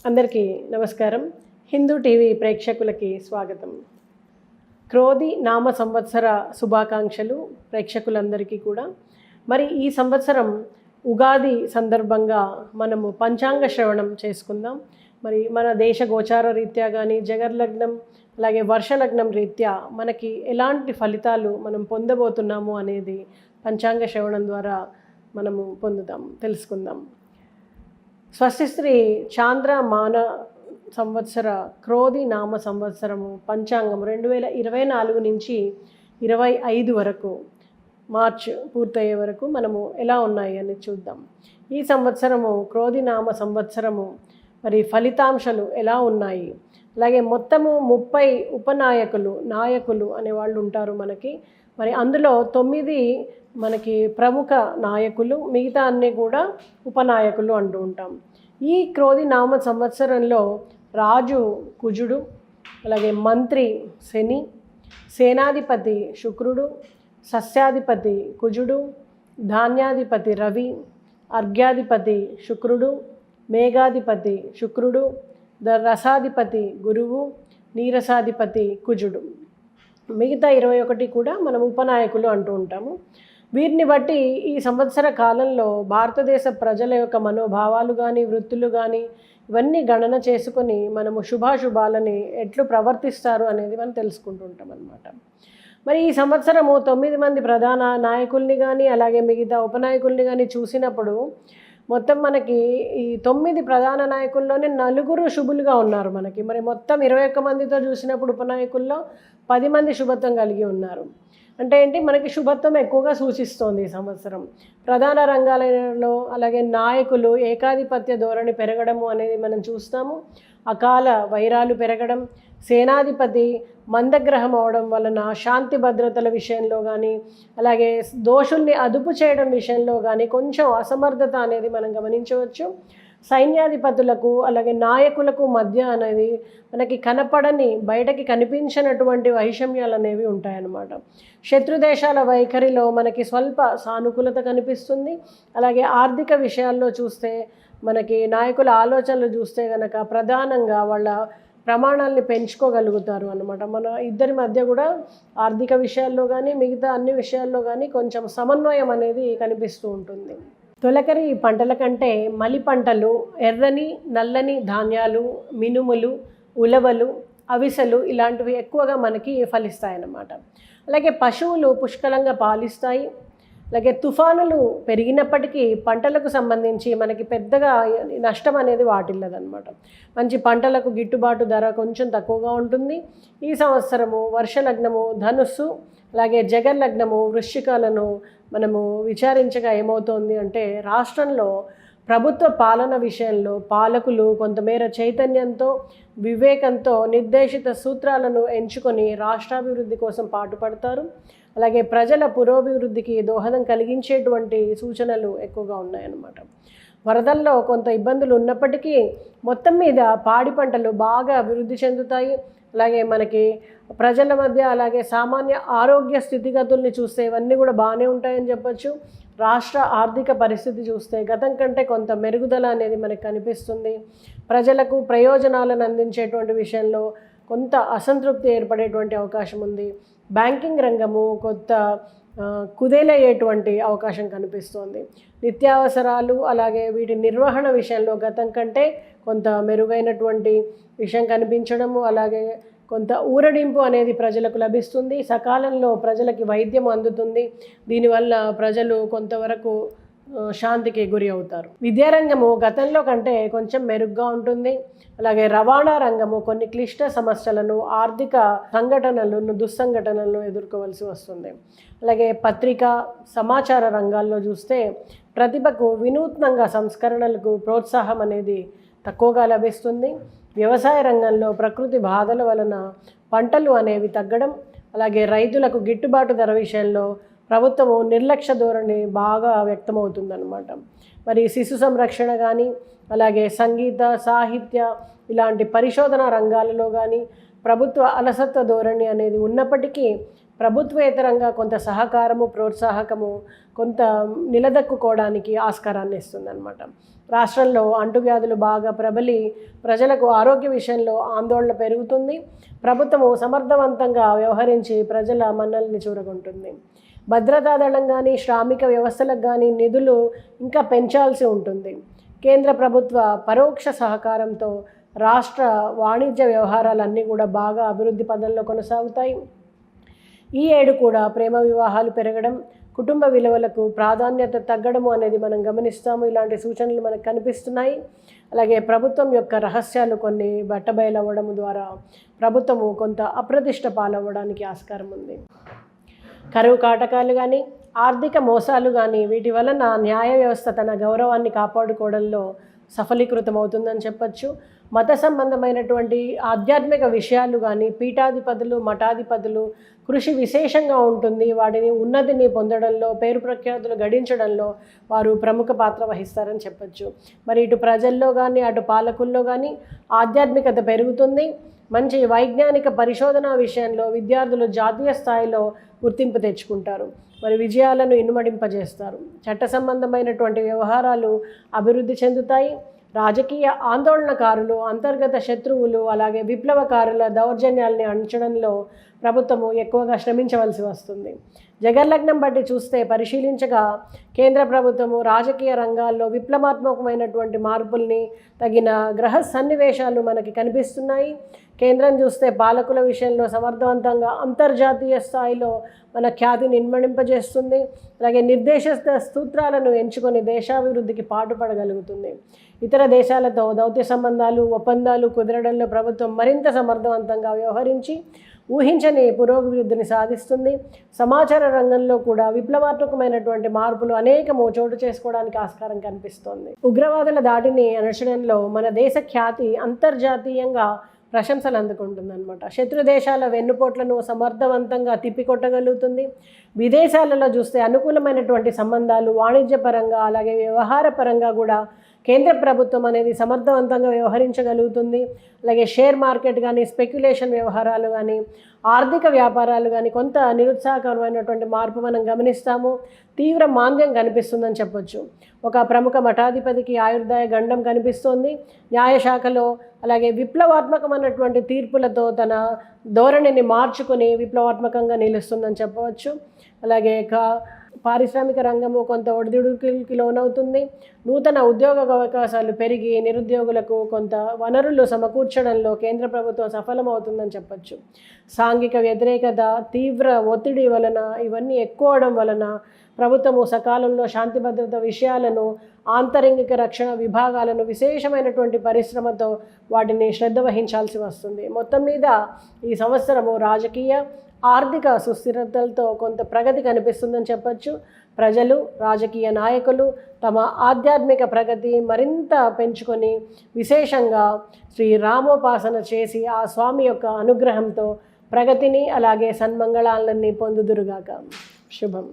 అందరికీ నమస్కారం. హిందూ టీవీ ప్రేక్షకులకి స్వాగతం. క్రోధి నామ సంవత్సర శుభాకాంక్షలు ప్రేక్షకులందరికీ కూడా. మరి ఈ సంవత్సరం ఉగాది సందర్భంగా మనము పంచాంగ శ్రవణం చేసుకుందాం. మరి మన దేశ గోచార రీత్యా కానీ జగర్లగ్నం అలాగే వర్షలగ్నం రీత్యా మనకి ఎలాంటి ఫలితాలు మనం పొందబోతున్నాము అనేది పంచాంగ శ్రవణం ద్వారా మనము తెలుసుకుందాం. స్వస్తిశ్రీ చాంద్ర మాన సంవత్సర క్రోధి నామ సంవత్సరము పంచాంగం 2024 నుంచి 25 వరకు మార్చ్ పూర్తయ్యే వరకు మనము ఎలా ఉన్నాయి అని చూద్దాం. ఈ సంవత్సరము క్రోధి నామ సంవత్సరము మరి ఫలితాంశాలు ఎలా ఉన్నాయి, అలాగే మొత్తము 30 నాయకులు అనేవాళ్ళు ఉంటారు మనకి. మరి అందులో 9 మనకి ప్రముఖ నాయకులు, మిగతా అన్నీ కూడా ఉపనాయకులు అంటూ ఉంటాం. ఈ క్రోధి నామ సంవత్సరంలో రాజు కుజుడు, అలాగే మంత్రి శని, సేనాధిపతి శుక్రుడు, సస్యాధిపతి కుజుడు, ధాన్యాధిపతి రవి, అర్ఘ్యాధిపతి శుక్రుడు, మేఘాధిపతి శుక్రుడు, రసాధిపతి గురువు, నీరసాధిపతి కుజుడు. మిగతా 21 కూడా మనం ఉపనాయకులు అంటూ ఉంటాము. వీరిని బట్టి ఈ సంవత్సర కాలంలో భారతదేశ ప్రజల యొక్క మనోభావాలు కానీ వృత్తులు కానీ ఇవన్నీ గణన చేసుకొని మనము శుభాశుభాలని ఎట్లు ప్రవర్తిస్తారు అనేది మనం తెలుసుకుంటుంటాం అన్నమాట. మరి ఈ సంవత్సరము 9 మంది ప్రధాన నాయకుల్ని కానీ అలాగే మిగతా ఉపనాయకుల్ని కానీ చూసినప్పుడు మొత్తం మనకి ఈ 9 ప్రధాన నాయకుల్లోనే 4 శుభులుగా ఉన్నారు మనకి. మరి మొత్తం 21 మందితో చూసినప్పుడు ఉపనాయకుల్లో 10 మంది శుభత్వం కలిగి ఉన్నారు. అంటే ఏంటి, మనకి శుభత్వం ఎక్కువగా సూచిస్తోంది ఈ సంవత్సరం. ప్రధాన రంగాలలో అలాగే నాయకులు ఏకాధిపత్య ధోరణి పెరగడము అనేది మనం చూస్తాము. అకాల వైరాలు పెరగడం, సేనాధిపతి మందగ్రహం అవడం వలన శాంతి భద్రతల విషయంలో కానీ అలాగే దోషుల్ని అదుపు చేయడం విషయంలో కానీ కొంచెం అసమర్థత అనేది మనం గమనించవచ్చు. సైన్యాధిపతులకు అలాగే నాయకులకు మధ్య అనేది మనకి కనపడని, బయటకి కనిపించినటువంటి వైషమ్యాలు అనేవి ఉంటాయన్నమాట. శత్రుదేశాల వైఖరిలో మనకి స్వల్ప సానుకూలత కనిపిస్తుంది. అలాగే ఆర్థిక విషయాల్లో చూస్తే మనకి నాయకుల ఆలోచనలు చూస్తే కనుక ప్రధానంగా వాళ్ళ ప్రమాణాలని పెంచుకోగలుగుతారు అన్నమాట. మన ఇద్దరి మధ్య కూడా ఆర్థిక విషయాల్లో కానీ మిగతా అన్ని విషయాల్లో కానీ కొంచెం సమన్వయం అనేది కనిపిస్తూ ఉంటుంది. తొలకరి పంటల కంటే మలి పంటలు, ఎర్రని నల్లని ధాన్యాలు, మినుములు, ఉలవలు, అవిసెలు ఇలాంటివి ఎక్కువగా మనకి ఫలిస్తాయన్నమాట. అలాగే పశువులు పుష్కలంగా పాలిస్తాయి. అలాగే తుఫానులు పెరిగినప్పటికీ పంటలకు సంబంధించి మనకి పెద్దగా నష్టం అనేది వాటిల్లదన్నమాట. మంచి పంటలకు గిట్టుబాటు ధర కొంచెం తక్కువగా ఉంటుంది. ఈ సంవత్సరము వర్షలగ్నము ధనుస్సు అలాగే జగర్లగ్నము వృశ్చికాలను మనము విచారించగా ఏమవుతోంది అంటే, రాష్ట్రంలో ప్రభుత్వ పాలన విషయంలో పాలకులు కొంతమేర చైతన్యంతో వివేకంతో నిర్దేశిత సూత్రాలను ఎంచుకొని రాష్ట్రాభివృద్ధి కోసం పాటుపడతారు. అలాగే ప్రజల పురోభివృద్ధికి దోహదం కలిగించేటువంటి సూచనలు ఎక్కువగా ఉన్నాయన్నమాట. వరదల్లో కొంత ఇబ్బందులు ఉన్నప్పటికీ మొత్తం మీద పాడి పంటలు బాగా అభివృద్ధి చెందుతాయి. అలాగే మనకి ప్రజల మధ్య అలాగే సామాన్య ఆరోగ్య స్థితిగతుల్ని చూస్తే ఇవన్నీ కూడా బాగానే ఉంటాయని చెప్పచ్చు. రాష్ట్ర ఆర్థిక పరిస్థితి చూస్తే గతం కంటే కొంత మెరుగుదల అనేది మనకు కనిపిస్తుంది. ప్రజలకు ప్రయోజనాలను అందించేటువంటి విషయంలో కొంత అసంతృప్తి ఏర్పడేటువంటి అవకాశం ఉంది. బ్యాంకింగ్ రంగము కొంత కుదేలయ్యేటువంటి అవకాశం కనిపిస్తోంది. నిత్యావసరాలు అలాగే వీటి నిర్వహణ విషయంలో గతం కంటే కొంత మెరుగైనటువంటి విషయం కనిపించడము, అలాగే కొంత ఊరడింపు అనేది ప్రజలకు లభిస్తుంది. సకాలంలో ప్రజలకి వైద్యం అందుతుంది. దీనివల్ల ప్రజలు కొంతవరకు శాంతికి గురి అవుతారు. విద్యారంగము గతంలో కంటే కొంచెం మెరుగ్గా ఉంటుంది. అలాగే రవాణా రంగము కొన్ని క్లిష్ట సమస్యలను, ఆర్థిక దుస్సంఘటనలను ఎదుర్కోవాల్సి వస్తుంది. అలాగే పత్రికా సమాచార రంగాల్లో చూస్తే ప్రతిభకు వినూత్నంగా సంస్కరణలకు ప్రోత్సాహం అనేది తక్కువగా లభిస్తుంది. వ్యవసాయ రంగంలో ప్రకృతి బాధల వలన పంటలు అనేవి తగ్గడం, అలాగే రైతులకు గిట్టుబాటు ధర విషయంలో ప్రభుత్వము నిర్లక్ష్య ధోరణి బాగా వ్యక్తమవుతుందన్నమాట. మరి శిశు సంరక్షణ కానీ అలాగే సంగీత సాహిత్య ఇలాంటి పరిశోధన రంగాలలో కానీ ప్రభుత్వ అలసత్వ ధోరణి అనేది ఉన్నప్పటికీ ప్రభుత్వేతరంగా కొంత సహకారము ప్రోత్సాహకము కొంత నిలదొక్కుకోవడానికి ఆస్కారాన్ని ఇస్తుందన్నమాట. రాష్ట్రంలో అంటువ్యాధులు బాగా ప్రబలి ప్రజలకు ఆరోగ్య విషయంలో ఆందోళన పెరుగుతుంది. ప్రభుత్వము సమర్థవంతంగా వ్యవహరించి ప్రజల మన్నల్ని చూరగొంటుంది. భద్రతా దళం కానీ శ్రామిక వ్యవస్థలకు కానీ నిధులు ఇంకా పెంచాల్సి ఉంటుంది. కేంద్ర ప్రభుత్వ పరోక్ష సహకారంతో రాష్ట్ర వాణిజ్య వ్యవహారాలన్నీ కూడా బాగా అభివృద్ధి పదంలో కొనసాగుతాయి. ఈ ఏడు కూడా ప్రేమ వివాహాలు పెరగడం, కుటుంబ విలువలకు ప్రాధాన్యత తగ్గడము అనేది మనం గమనిస్తాము. ఇలాంటి సూచనలు మనకు కనిపిస్తున్నాయి. అలాగే ప్రభుత్వం యొక్క రహస్యాలు కొన్ని బట్టబయలవ్వడం ద్వారా ప్రభుత్వము కొంత అప్రతిష్ట పాలవ్వడానికి ఆస్కారం ఉంది. కరువు కాటకాలు కానీ ఆర్థిక మోసాలు కానీ వీటి వలన న్యాయ వ్యవస్థ తన గౌరవాన్ని కాపాడుకోవడంలో సఫలీకృతం అవుతుందని చెప్పచ్చు. మత సంబంధమైనటువంటి ఆధ్యాత్మిక విషయాలు కానీ పీఠాధిపతులు మఠాధిపతులు కృషి విశేషంగా ఉంటుంది. వాటిని ఉన్నతిని పొందడంలో పేరు ప్రఖ్యాతులు గడించడంలో వారు ప్రముఖ పాత్ర వహిస్తారని చెప్పచ్చు. మరి ఇటు ప్రజల్లో కానీ అటు పాలకుల్లో కానీ ఆధ్యాత్మికత పెరుగుతుంది. మంచి వైజ్ఞానిక పరిశోధన విషయంలో విద్యార్థులు జాతీయ స్థాయిలో గుర్తింపు తెచ్చుకుంటారు. మరి విజయాలను ఇనుమడింపజేస్తారు. చట్ట సంబంధమైనటువంటి వ్యవహారాలు అభివృద్ధి చెందుతాయి. రాజకీయ ఆందోళనకారులు, అంతర్గత శత్రువులు, అలాగే విప్లవకారుల దౌర్జన్యాల్ని అణచడంలో ప్రభుత్వము ఎక్కువగా శ్రమించవలసి వస్తుంది. జగర్లగ్నం బట్టి చూస్తే పరిశీలించగా కేంద్ర ప్రభుత్వము రాజకీయ రంగాల్లో విప్లవాత్మకమైనటువంటి మార్పుల్ని తగిన గ్రహ సన్నివేశాలు మనకి కనిపిస్తున్నాయి. కేంద్రం చూస్తే పాలకుల విషయంలో సమర్థవంతంగా అంతర్జాతీయ స్థాయిలో మన ఖ్యాతిని ఇన్మడింపజేస్తుంది. అలాగే నిర్దేశిత సూత్రాలను ఎంచుకొని దేశాభివృద్ధికి పాటుపడగలుగుతుంది. ఇతర దేశాలతో దౌత్య సంబంధాలు ఒప్పందాలు కుదరడంలో ప్రభుత్వం మరింత సమర్థవంతంగా వ్యవహరించి ఊహించని పురోభివృద్ధిని సాధిస్తుంది. సమాచార రంగంలో కూడా విప్లవాత్మకమైనటువంటి మార్పులు అనేకము చోటు చేసుకోవడానికి ఆస్కారం కనిపిస్తోంది. ఉగ్రవాదుల దాడిని అణచడంలో మన దేశ ఖ్యాతి అంతర్జాతీయంగా ప్రశంసలు అందుకుంటుందన్నమాట. శత్రు దేశాల వెన్నుపోట్లను సమర్థవంతంగా తిప్పికొట్టగలుగుతుంది. విదేశాలలో చూస్తే అనుకూలమైనటువంటి సంబంధాలు వాణిజ్యపరంగా అలాగే వ్యవహార పరంగా కూడా కేంద్ర ప్రభుత్వం అనేది సమర్థవంతంగా వ్యవహరించగలుగుతుంది. అలాగే షేర్ మార్కెట్ కానీ స్పెక్యులేషన్ వ్యవహారాలు కానీ ఆర్థిక వ్యాపారాలు కానీ కొంత నిరుత్సాహకరమైనటువంటి మార్పు మనం గమనిస్తాము. తీవ్ర మాంద్యం కనిపిస్తుందని చెప్పొచ్చు. ఒక ప్రముఖ మఠాధిపతికి ఆయుర్దాయ గండం కనిపిస్తోంది. న్యాయశాఖలో అలాగే విప్లవాత్మకమైనటువంటి తీర్పులతో తన ధోరణిని మార్చుకొని విప్లవాత్మకంగా నిలుస్తుందని చెప్పవచ్చు. అలాగే పారిశ్రామిక రంగము కొంత ఒడిదుడుకులకి లోనవుతుంది. నూతన ఉద్యోగ అవకాశాలు పెరిగి నిరుద్యోగులకు కొంత వనరులు సమకూర్చడంలో కేంద్ర ప్రభుత్వం సఫలమవుతుందని చెప్పచ్చు. సాంఘిక వ్యతిరేకత, తీవ్ర ఒత్తిడి వలన ఇవన్నీ ఎక్కువడం వలన ప్రభుత్వము సకాలంలో శాంతి భద్రత విషయాలను ఆంతరంగిక రక్షణ విభాగాలను విశేషమైనటువంటి పరిశ్రమతో వాటిని శ్రద్ధ వహించాల్సి వస్తుంది. మొత్తం మీద ఈ సంవత్సరము రాజకీయ ఆర్థిక సుస్థిరతలతో కొంత ప్రగతి కనిపిస్తుందని చెప్పచ్చు. ప్రజలు రాజకీయ నాయకులు తమ ఆధ్యాత్మిక ప్రగతి మరింత పెంచుకొని విశేషంగా శ్రీరామోపాసన చేసి ఆ స్వామి యొక్క అనుగ్రహంతో ప్రగతిని అలాగే సన్మంగళాలన్నీ పొందుదురుగాక. శుభం.